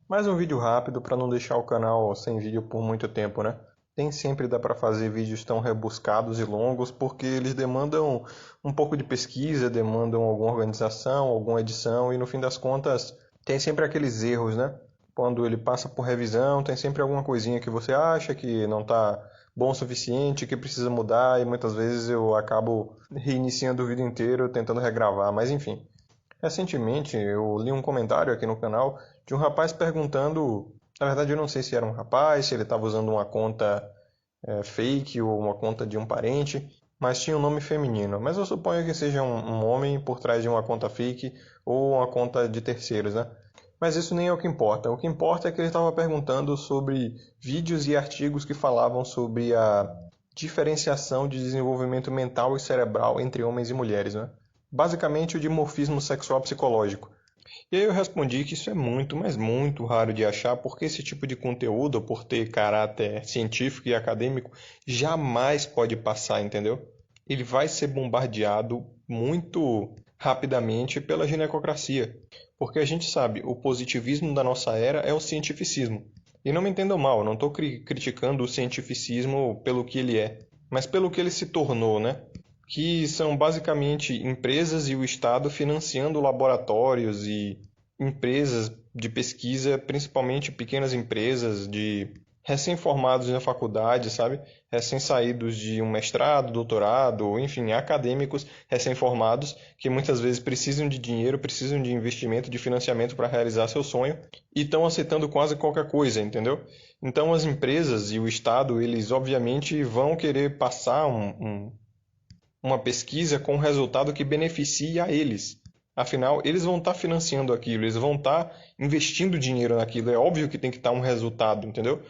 Mais um vídeo rápido para não deixar o canal sem vídeo por muito tempo, né? Nem sempre dá para fazer vídeos tão rebuscados e longos porque eles demandam um pouco de pesquisa, demandam alguma organização, alguma edição e no fim das contas tem sempre aqueles erros, né? Quando ele passa por revisão, tem sempre alguma coisinha que você acha que não está bom o suficiente, que precisa mudar e muitas vezes eu acabo reiniciando o vídeo inteiro tentando regravar, mas enfim. Recentemente eu li um comentário aqui no canal de um rapaz perguntando, na verdade eu não sei se era um rapaz, se ele estava usando uma conta fake ou uma conta de um parente, mas tinha um nome feminino. Mas eu suponho que seja um homem por trás de uma conta fake ou uma conta de terceiros, né? Mas isso nem é o que importa. O que importa é que ele estava perguntando sobre vídeos e artigos que falavam sobre a diferenciação de desenvolvimento mental e cerebral entre homens e mulheres, né? Basicamente o dimorfismo sexual psicológico. E aí eu respondi que isso é muito, mas muito raro de achar, porque esse tipo de conteúdo, por ter caráter científico e acadêmico, jamais pode passar, entendeu? Ele vai ser bombardeado muito rapidamente pela ginecocracia, porque a gente sabe, o positivismo da nossa era é o cientificismo. E não me entendam mal, eu não estou criticando o cientificismo pelo que ele é, mas pelo que ele se tornou, né? Que são basicamente empresas e o Estado financiando laboratórios e empresas de pesquisa, principalmente pequenas empresas de recém-formados na faculdade, sabe? Recém-saídos de um mestrado, doutorado, enfim, acadêmicos recém-formados que muitas vezes precisam de dinheiro, precisam de investimento, de financiamento para realizar seu sonho e estão aceitando quase qualquer coisa, entendeu? Então as empresas e o Estado, eles obviamente vão querer passar uma pesquisa com um resultado que beneficie a eles. Afinal, eles vão estar financiando aquilo, eles vão estar investindo dinheiro naquilo. É óbvio que tem que estar um resultado, entendeu?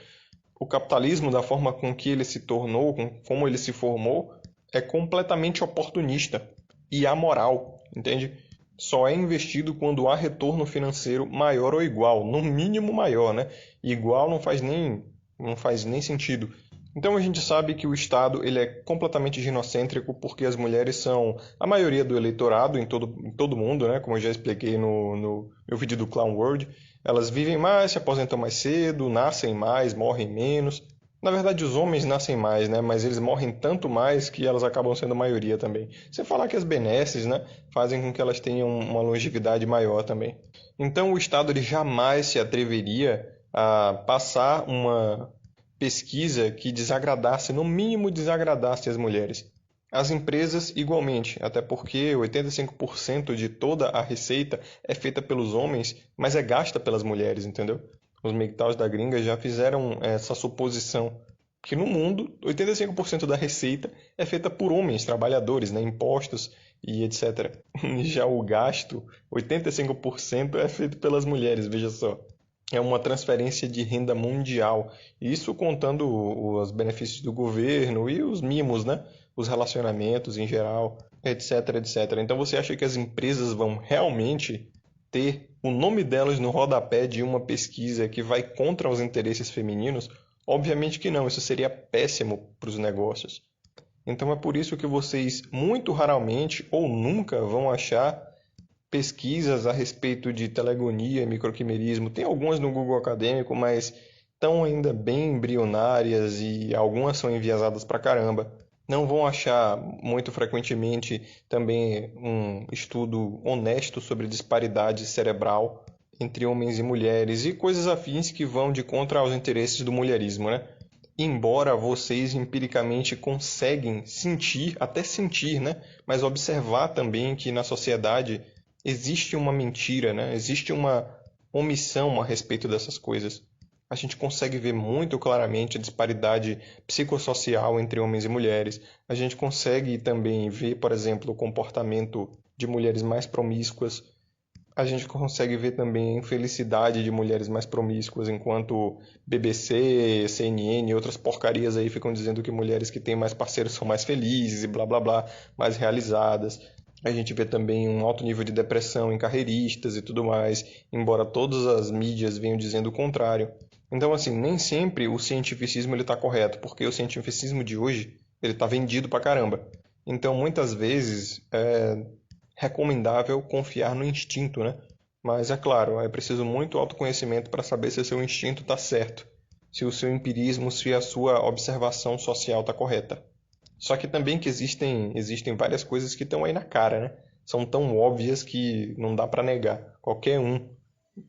O capitalismo, da forma com que ele se tornou, com como ele se formou, é completamente oportunista e amoral, entende? Só é investido quando há retorno financeiro maior ou igual, no mínimo maior, né? Igual não faz nem sentido. Então a gente sabe que o Estado ele é completamente ginocêntrico porque as mulheres são a maioria do eleitorado em todo mundo, né? Como eu já expliquei no meu vídeo do Clown World. Elas vivem mais, se aposentam mais cedo, nascem mais, morrem menos. Na verdade, os homens nascem mais, né? Mas eles morrem tanto mais que elas acabam sendo a maioria também. Sem falar que as benesses, né, fazem com que elas tenham uma longevidade maior também. Então, o Estado ele jamais se atreveria a passar uma pesquisa que desagradasse, no mínimo desagradasse as mulheres. As empresas, igualmente, até porque 85% de toda a receita é feita pelos homens, mas é gasta pelas mulheres, entendeu? Os MGTOWs da gringa já fizeram essa suposição que no mundo 85% da receita é feita por homens, trabalhadores, né, impostos e etc. Já o gasto, 85% é feito pelas mulheres, veja só. É uma transferência de renda mundial. Isso contando os benefícios do governo e os mimos, né? Os relacionamentos em geral, etc, etc. Então você acha que as empresas vão realmente ter o nome delas no rodapé de uma pesquisa que vai contra os interesses femininos? Obviamente que não, isso seria péssimo para os negócios. Então é por isso que vocês muito raramente ou nunca vão achar pesquisas a respeito de telegonia e microquimerismo. Tem algumas no Google Acadêmico, mas estão ainda bem embrionárias e algumas são enviesadas pra caramba. Não vão achar muito frequentemente também um estudo honesto sobre disparidade cerebral entre homens e mulheres e coisas afins que vão de contra aos interesses do mulherismo, né? Embora vocês empiricamente conseguem sentir, até sentir, né? Mas observar também que na sociedade existe uma mentira, né? Existe uma omissão a respeito dessas coisas. A gente consegue ver muito claramente a disparidade psicossocial entre homens e mulheres. A gente consegue também ver, por exemplo, o comportamento de mulheres mais promíscuas. A gente consegue ver também a infelicidade de mulheres mais promíscuas, enquanto BBC, CNN e outras porcarias aí ficam dizendo que mulheres que têm mais parceiros são mais felizes e blá blá blá, mais realizadas. A gente vê também um alto nível de depressão em carreiristas e tudo mais, embora todas as mídias venham dizendo o contrário. Então, assim, nem sempre o cientificismo está correto, porque o cientificismo de hoje ele está vendido pra caramba. Então, muitas vezes, recomendável confiar no instinto, né? Mas é claro, é preciso muito autoconhecimento para saber se o seu instinto está certo, se o seu empirismo, se a sua observação social está correta. Só que também que existem várias coisas que estão aí na cara, né? São tão óbvias que não dá para negar. Qualquer um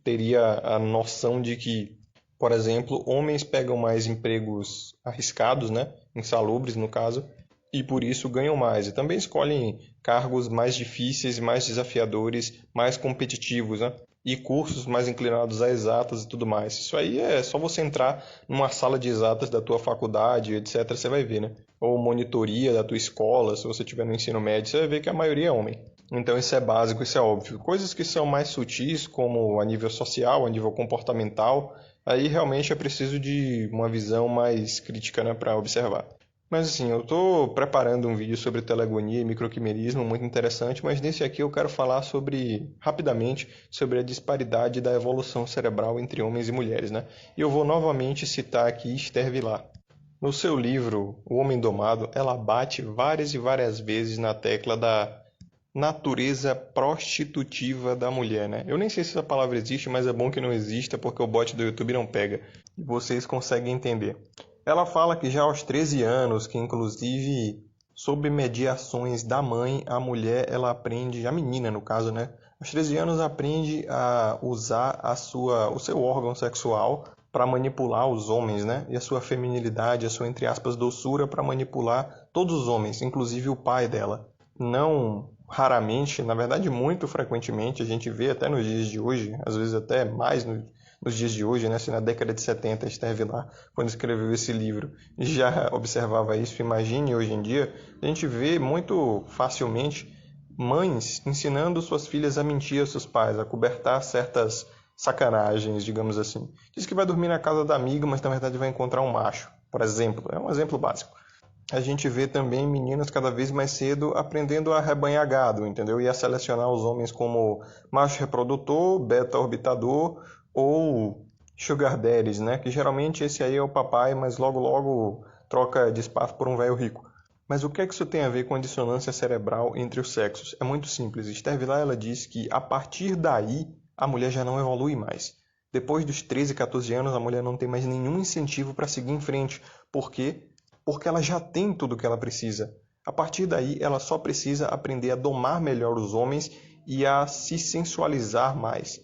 teria a noção de que, por exemplo, homens pegam mais empregos arriscados, né? Insalubres, no caso, e por isso ganham mais. E também escolhem cargos mais difíceis, mais desafiadores, mais competitivos, né? E cursos mais inclinados a exatas e tudo mais. Isso aí é só você entrar numa sala de exatas da tua faculdade, etc, você vai ver, né? Ou monitoria da tua escola, se você estiver no ensino médio, você vai ver que a maioria é homem. Então isso é básico, isso é óbvio. Coisas que são mais sutis, como a nível social, a nível comportamental, aí realmente é preciso de uma visão mais crítica, né, para observar. Mas assim, eu estou preparando um vídeo sobre telegonia e microquimerismo muito interessante, mas nesse aqui eu quero falar rapidamente, sobre a disparidade da evolução cerebral entre homens e mulheres, né? E eu vou novamente citar aqui Esther Vilar. No seu livro O Homem Domado, ela bate várias e várias vezes na tecla da natureza prostitutiva da mulher, né? Eu nem sei se essa palavra existe, mas é bom que não exista porque o bot do YouTube não pega. E vocês conseguem entender. Ela fala que já aos 13 anos, que inclusive sob mediações da mãe, a mulher, ela aprende, a menina no caso, né? Aos 13 anos aprende a usar o seu órgão sexual para manipular os homens, né? E a sua feminilidade, a sua, entre aspas, doçura para manipular todos os homens, inclusive o pai dela. Não raramente, na verdade muito frequentemente, a gente vê até nos dias de hoje, às vezes até mais nos dias de hoje, né? Se na década de 70 Esther Vilar, quando escreveu esse livro, já observava isso, imagine hoje em dia, a gente vê muito facilmente mães ensinando suas filhas a mentir aos seus pais, a cobertar certas sacanagens, digamos assim. Diz que vai dormir na casa da amiga, mas na verdade vai encontrar um macho, por exemplo. É um exemplo básico. A gente vê também meninas cada vez mais cedo aprendendo a rebanhar gado, entendeu? E a selecionar os homens como macho reprodutor, beta orbitador ou sugar daddies, né? Que geralmente esse aí é o papai, mas logo logo troca de espaço por um velho rico. Mas o que é que isso tem a ver com a dissonância cerebral entre os sexos? É muito simples. Esther Vilar, ela diz que a partir daí a mulher já não evolui mais. Depois dos 13, 14 anos, a mulher não tem mais nenhum incentivo para seguir em frente. Por quê? Porque ela já tem tudo o que ela precisa. A partir daí, ela só precisa aprender a domar melhor os homens e a se sensualizar mais.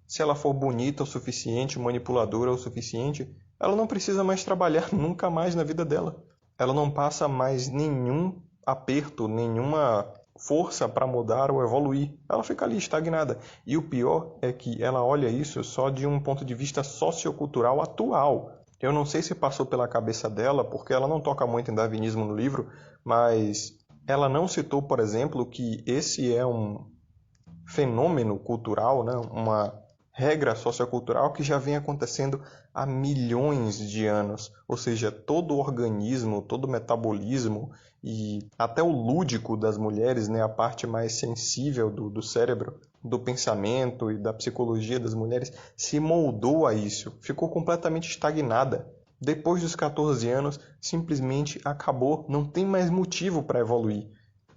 Se ela for bonita o suficiente, manipuladora o suficiente, ela não precisa mais trabalhar nunca mais na vida dela. Ela não passa mais nenhum aperto, nenhuma força para mudar ou evoluir. Ela fica ali estagnada. E o pior é que ela olha isso só de um ponto de vista sociocultural atual. Eu não sei se passou pela cabeça dela, porque ela não toca muito em darwinismo no livro, mas ela não citou, por exemplo, que esse é um fenômeno cultural, né? Uma regra sociocultural que já vem acontecendo há milhões de anos. Ou seja, todo o organismo, todo o metabolismo e até o lúdico das mulheres, né? A parte mais sensível do cérebro, do pensamento e da psicologia das mulheres, se moldou a isso, ficou completamente estagnada. Depois dos 14 anos, simplesmente acabou, não tem mais motivo para evoluir.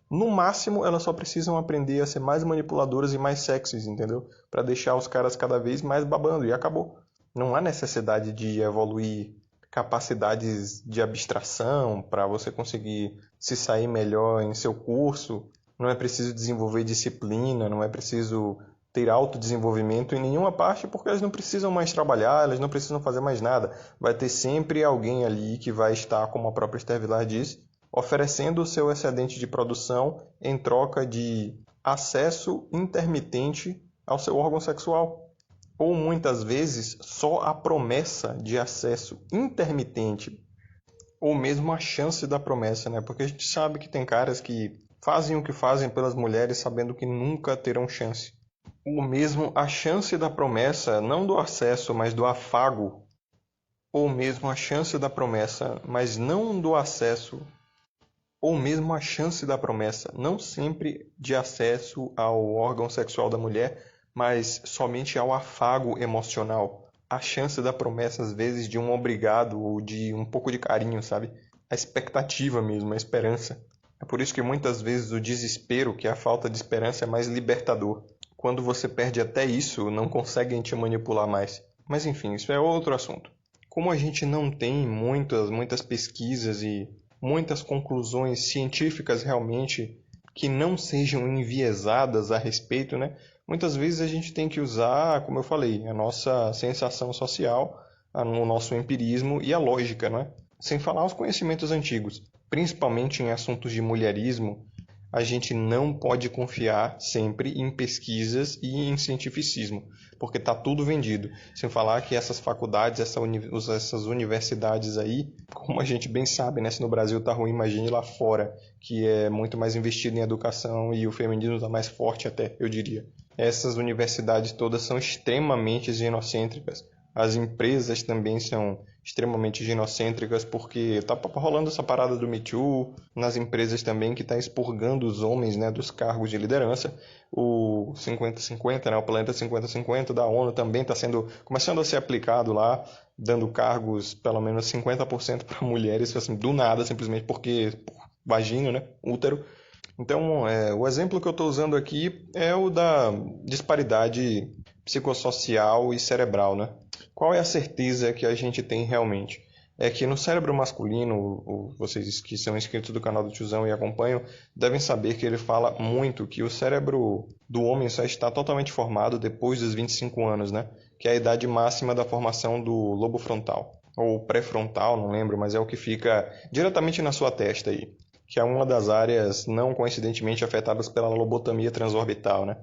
No máximo, elas só precisam aprender a ser mais manipuladoras e mais sexys, entendeu? Para deixar os caras cada vez mais babando, e acabou. Não há necessidade de evoluir capacidades de abstração para você conseguir se sair melhor em seu curso. Não é preciso desenvolver disciplina, não é preciso ter autodesenvolvimento em nenhuma parte, porque elas não precisam mais trabalhar, elas não precisam fazer mais nada. Vai ter sempre alguém ali que vai estar, como a própria Esther Vilar diz, oferecendo o seu excedente de produção em troca de acesso intermitente ao seu órgão sexual. Ou muitas vezes só a promessa de acesso intermitente, ou mesmo a chance da promessa, né? Porque a gente sabe que tem caras que fazem o que fazem pelas mulheres sabendo que nunca terão chance. Ou mesmo a chance da promessa, não do acesso, mas do afago. Ou mesmo a chance da promessa, mas não do acesso, ou mesmo a chance da promessa, não sempre de acesso ao órgão sexual da mulher, mas somente ao afago emocional. A chance da promessa, às vezes, de um obrigado ou de um pouco de carinho, sabe? A expectativa mesmo, a esperança. É por isso que muitas vezes o desespero, que é a falta de esperança, é mais libertador. Quando você perde até isso, não conseguem te manipular mais. Mas enfim, isso é outro assunto. Como a gente não tem muitas pesquisas e muitas conclusões científicas realmente que não sejam enviesadas a respeito, né? Muitas vezes a gente tem que usar, como eu falei, a nossa sensação social, o nosso empirismo e a lógica, né? Sem falar os conhecimentos antigos, principalmente em assuntos de mulherismo, a gente não pode confiar sempre em pesquisas e em cientificismo, porque está tudo vendido. Sem falar que essas faculdades, essas universidades aí, como a gente bem sabe, né? Se no Brasil está ruim, imagine lá fora, que é muito mais investido em educação e o feminismo está mais forte até, eu diria. Essas universidades todas são extremamente genocêntricas. As empresas também são extremamente genocêntricas porque tá rolando essa parada do Me Too nas empresas também que está expurgando os homens, né, dos cargos de liderança. O 50-50, né, o Planeta 50-50 da ONU também está começando a ser aplicado lá, dando cargos pelo menos 50% para mulheres, assim, do nada, simplesmente porque vagina, né, útero. Então, o exemplo que eu estou usando aqui é o da disparidade psicossocial e cerebral, né? Qual é a certeza que a gente tem realmente? É que no cérebro masculino, vocês que são inscritos do canal do Tiozão e acompanham, devem saber que ele fala muito que o cérebro do homem só está totalmente formado depois dos 25 anos, né? Que é a idade máxima da formação do lobo frontal. Ou pré-frontal, não lembro, mas é o que fica diretamente na sua testa aí. Que é uma das áreas não coincidentemente afetadas pela lobotomia transorbital, né?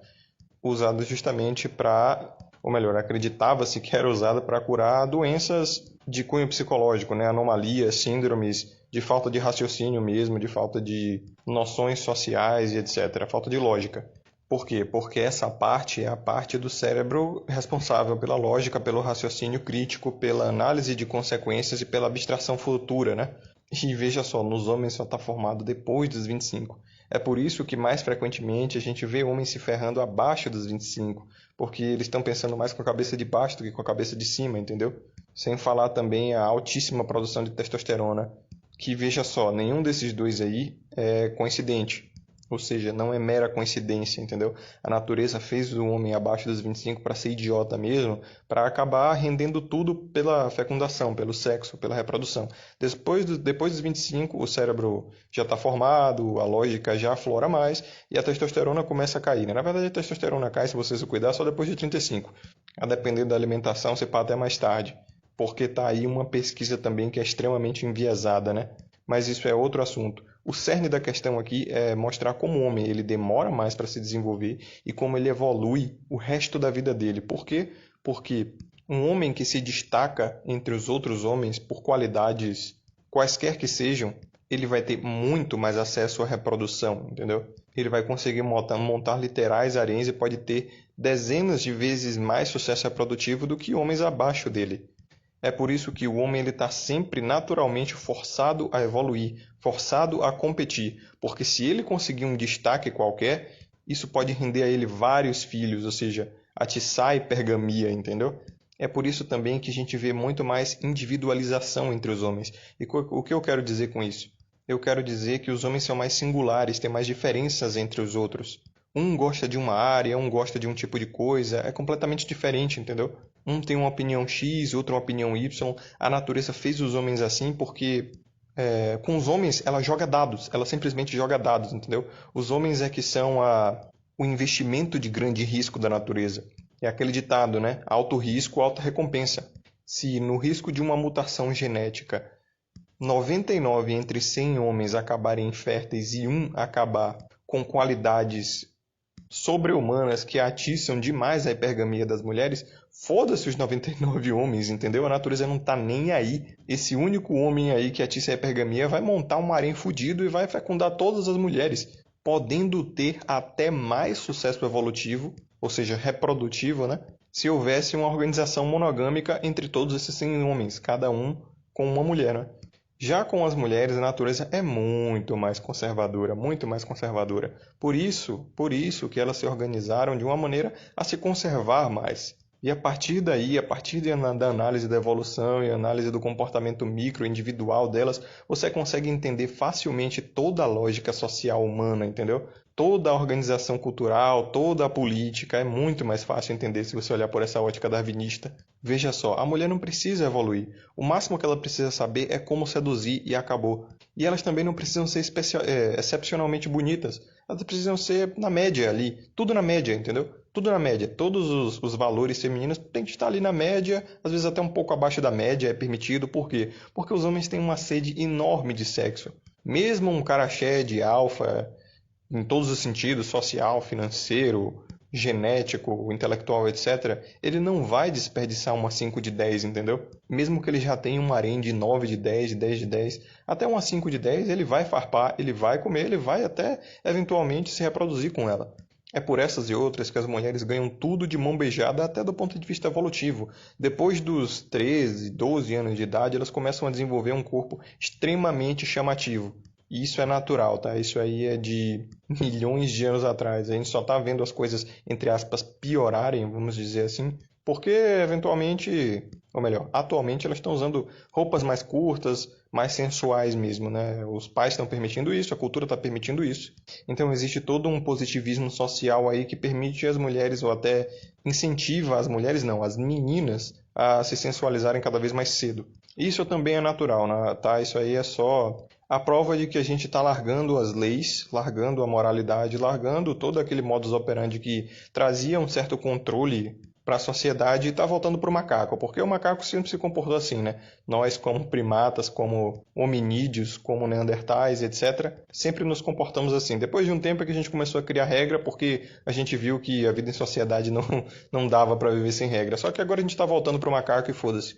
Usada justamente para, ou melhor, acreditava-se que era usada para curar doenças de cunho psicológico, né? Anomalias, síndromes, de falta de raciocínio mesmo, de falta de noções sociais e etc., falta de lógica. Por quê? Porque essa parte é a parte do cérebro responsável pela lógica, pelo raciocínio crítico, pela análise de consequências e pela abstração futura, né? E veja só, nos homens só está formado depois dos 25. É por isso que mais frequentemente a gente vê homens se ferrando abaixo dos 25, porque eles estão pensando mais com a cabeça de baixo do que com a cabeça de cima, entendeu? Sem falar também a altíssima produção de testosterona, que veja só, nenhum desses dois aí é coincidente. Ou seja, não é mera coincidência, entendeu? A natureza fez o homem abaixo dos 25 para ser idiota mesmo, para acabar rendendo tudo pela fecundação, pelo sexo, pela reprodução. Depois dos 25, o cérebro já está formado, a lógica já aflora mais e a testosterona começa a cair, né? Na verdade, a testosterona cai, se você se cuidar, só depois de 35. A depender da alimentação, você pode até mais tarde, porque está aí uma pesquisa também que é extremamente enviesada, né? Mas isso é outro assunto. O cerne da questão aqui é mostrar como o homem ele demora mais para se desenvolver e como ele evolui o resto da vida dele. Por quê? Porque um homem que se destaca entre os outros homens por qualidades quaisquer que sejam, ele vai ter muito mais acesso à reprodução, entendeu? Ele vai conseguir montar literais haréns e pode ter dezenas de vezes mais sucesso reprodutivo do que homens abaixo dele. É por isso que o homem está sempre naturalmente forçado a evoluir, forçado a competir, porque se ele conseguir um destaque qualquer, isso pode render a ele vários filhos, ou seja, atiçar a hipergamia, entendeu? É por isso também que a gente vê muito mais individualização entre os homens. E o que eu quero dizer com isso? Eu quero dizer que os homens são mais singulares, têm mais diferenças entre os outros. Um gosta de uma área, um gosta de um tipo de coisa, é completamente diferente, entendeu? Um tem uma opinião X, outro uma opinião Y. A natureza fez os homens assim porque com os homens ela joga dados, ela simplesmente joga dados, entendeu? Os homens é que são o investimento de grande risco da natureza. É aquele ditado, né? Alto risco, alta recompensa. Se no risco de uma mutação genética 99 entre 100 homens acabarem inférteis e um acabar com qualidades sobre-humanas que atiçam demais a hipergamia das mulheres, foda-se os 99 homens, entendeu? A natureza não tá nem aí. Esse único homem aí que atiça a hipergamia vai montar um harém fudido e vai fecundar todas as mulheres, podendo ter até mais sucesso evolutivo, ou seja, reprodutivo, né? Se houvesse uma organização monogâmica entre todos esses 100 homens, cada um com uma mulher, né? Já com as mulheres, a natureza é muito mais conservadora, muito mais conservadora. Por isso que elas se organizaram de uma maneira a se conservar mais. E a partir daí, a partir da análise da evolução e análise do comportamento micro individual delas, você consegue entender facilmente toda a lógica social humana, entendeu? Toda a organização cultural, toda a política é muito mais fácil entender se você olhar por essa ótica darwinista. Veja só, a mulher não precisa evoluir. O máximo que ela precisa saber é como seduzir e acabou. E elas também não precisam ser excepcionalmente bonitas. Elas precisam ser na média ali. Tudo na média, entendeu? Tudo na média. Todos os valores femininos têm que estar ali na média, às vezes até um pouco abaixo da média é permitido. Por quê? Porque os homens têm uma sede enorme de sexo. Mesmo um cara cheio de alfa, em todos os sentidos, social, financeiro, genético, intelectual, etc., ele não vai desperdiçar uma 5 de 10, entendeu? Mesmo que ele já tenha um harém de 9 de 10, de 10 de 10, até uma 5 de 10 ele vai farpar, ele vai comer, ele vai até eventualmente se reproduzir com ela. É por essas e outras que as mulheres ganham tudo de mão beijada até do ponto de vista evolutivo. Depois dos 13, 12 anos de idade, elas começam a desenvolver um corpo extremamente chamativo. E isso é natural, tá? Isso aí é de milhões de anos atrás. A gente só está vendo as coisas, entre aspas, piorarem, vamos dizer assim, porque eventualmente, ou melhor, atualmente elas estão usando roupas mais curtas, mais sensuais mesmo, né? Os pais estão permitindo isso, a cultura está permitindo isso. Então existe todo um positivismo social aí que permite as mulheres, ou até incentiva as mulheres, não, as meninas, a se sensualizarem cada vez mais cedo. Isso também é natural, né? Tá? Isso aí é só a prova de que a gente está largando as leis, largando a moralidade, largando todo aquele modus operandi que trazia um certo controle para a sociedade e está voltando para o macaco, porque o macaco sempre se comportou assim, né? Nós, como primatas, como hominídeos, como neandertais, etc., sempre nos comportamos assim. Depois de um tempo é que a gente começou a criar regra, porque a gente viu que a vida em sociedade não dava para viver sem regra. Só que agora a gente está voltando para o macaco e foda-se.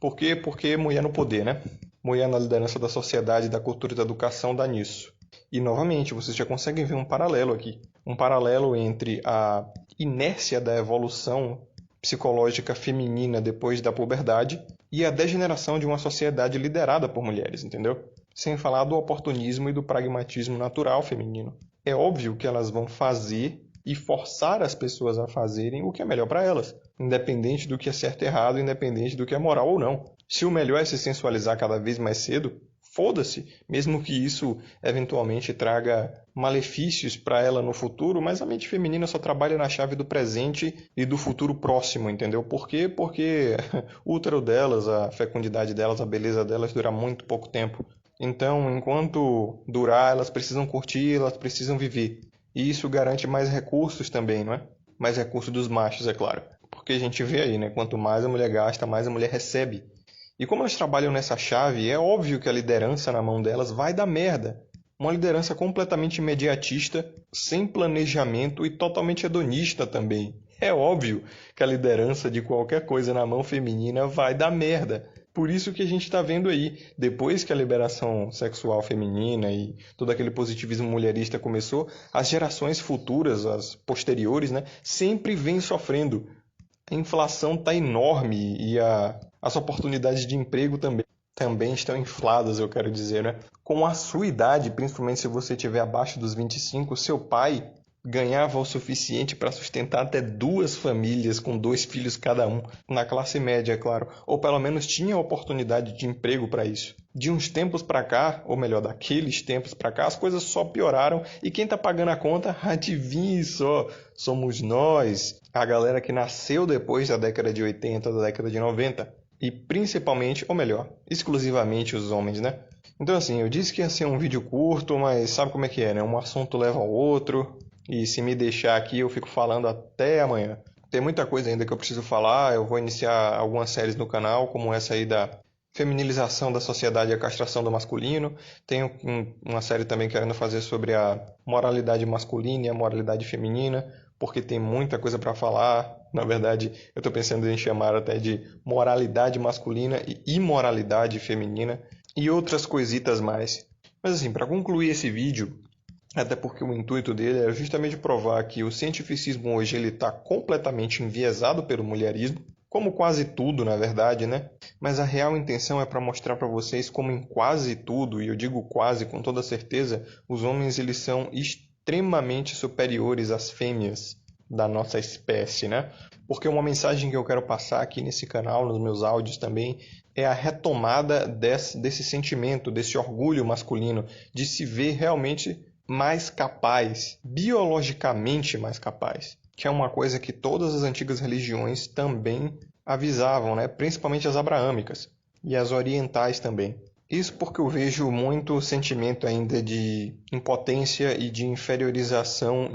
Por quê? Porque mulher no poder, né? Mulher na liderança da sociedade, da cultura e da educação dá nisso. E, novamente, vocês já conseguem ver um paralelo aqui. Um paralelo entre a inércia da evolução psicológica feminina depois da puberdade e a degeneração de uma sociedade liderada por mulheres, entendeu? Sem falar do oportunismo e do pragmatismo natural feminino. É óbvio que elas vão fazer e forçar as pessoas a fazerem o que é melhor para elas, independente do que é certo e errado, independente do que é moral ou não. Se o melhor é se sensualizar cada vez mais cedo, foda-se, mesmo que isso eventualmente traga malefícios para ela no futuro, mas a mente feminina só trabalha na chave do presente e do futuro próximo, entendeu? Por quê? Porque o útero delas, a fecundidade delas, a beleza delas dura muito pouco tempo. Então, enquanto durar, elas precisam curtir, elas precisam viver. E isso garante mais recursos também, não é? Mais recursos dos machos, é claro. Porque a gente vê aí, né? Quanto mais a mulher gasta, mais a mulher recebe. E como elas trabalham nessa chave, é óbvio que a liderança na mão delas vai dar merda. Uma liderança completamente imediatista, sem planejamento e totalmente hedonista também. É óbvio que a liderança de qualquer coisa na mão feminina vai dar merda. Por isso que a gente está vendo aí, depois que a liberação sexual feminina e todo aquele positivismo mulherista começou, as gerações futuras, as posteriores, né, sempre vêm sofrendo. A inflação está enorme e as oportunidades de emprego também estão infladas, eu quero dizer, né? Com a sua idade, principalmente se você estiver abaixo dos 25, seu pai ganhava o suficiente para sustentar até 2 famílias com 2 filhos cada um, na classe média, é claro, ou pelo menos tinha oportunidade de emprego para isso. De uns tempos para cá, ou melhor, daqueles tempos para cá, as coisas só pioraram e quem está pagando a conta, adivinhe só, somos nós, a galera que nasceu depois da década de 80, da década de 90, e principalmente, ou melhor, exclusivamente os homens, né? Então assim, eu disse que ia ser um vídeo curto, mas sabe como é que é, né? Um assunto leva ao outro, e se me deixar aqui eu fico falando até amanhã. Tem muita coisa ainda que eu preciso falar, eu vou iniciar algumas séries no canal, como essa aí da feminilização da sociedade e a castração do masculino. Tenho uma série também querendo fazer sobre a moralidade masculina e a moralidade feminina, porque tem muita coisa para falar. Na verdade, eu estou pensando em chamar até de moralidade masculina e imoralidade feminina e outras coisitas mais. Mas assim, para concluir esse vídeo, até porque o intuito dele é justamente provar que o cientificismo hoje ele está completamente enviesado pelo mulherismo, como quase tudo, na verdade, né? Mas a real intenção é para mostrar para vocês como em quase tudo, e eu digo quase com toda certeza, os homens eles são extremamente superiores às fêmeas da nossa espécie, né? Porque uma mensagem que eu quero passar aqui nesse canal, nos meus áudios também, é a retomada desse sentimento, desse orgulho masculino, de se ver realmente mais capaz, biologicamente mais capaz, que é uma coisa que todas as antigas religiões também avisavam, né? Principalmente as abraâmicas e as orientais também. Isso porque eu vejo muito sentimento ainda de impotência e de inferiorização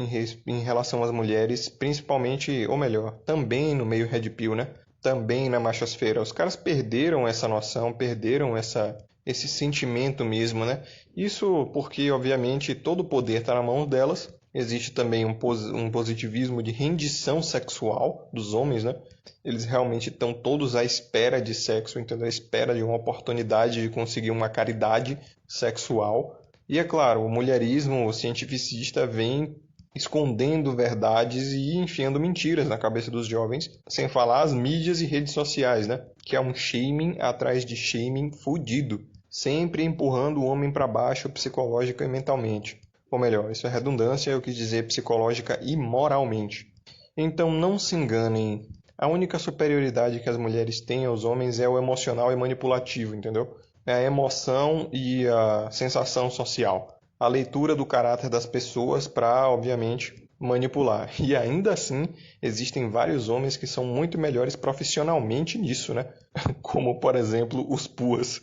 em relação às mulheres, principalmente, ou melhor, também no meio Red Pill, né? Também na machosfera. Os caras perderam essa noção, perderam esse sentimento mesmo, né? Isso porque, obviamente, todo o poder está na mão delas. Existe também um positivismo de rendição sexual dos homens, né? Eles realmente estão todos à espera de sexo, entendeu? À espera de uma oportunidade de conseguir uma caridade sexual. E é claro, o mulherismo o cientificista vem escondendo verdades e enfiando mentiras na cabeça dos jovens, sem falar as mídias e redes sociais, né? Que é um shaming atrás de shaming fudido, sempre empurrando o homem para baixo psicológica e mentalmente. Ou melhor, isso é redundância, eu quis dizer psicológica e moralmente. Então não se enganem, a única superioridade que as mulheres têm aos homens é o emocional e manipulativo, entendeu? É a emoção e a sensação social. A leitura do caráter das pessoas para, obviamente, manipular. E ainda assim, existem vários homens que são muito melhores profissionalmente nisso, né? Como, por exemplo, os puas,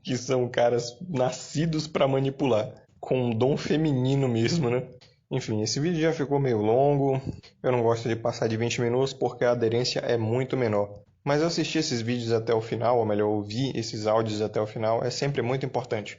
que são caras nascidos para manipular, com um dom feminino mesmo, né? Enfim, esse vídeo já ficou meio longo. Eu não gosto de passar de 20 minutos porque a aderência é muito menor. Mas assistir esses vídeos até o final, ou melhor, ouvir esses áudios até o final, é sempre muito importante.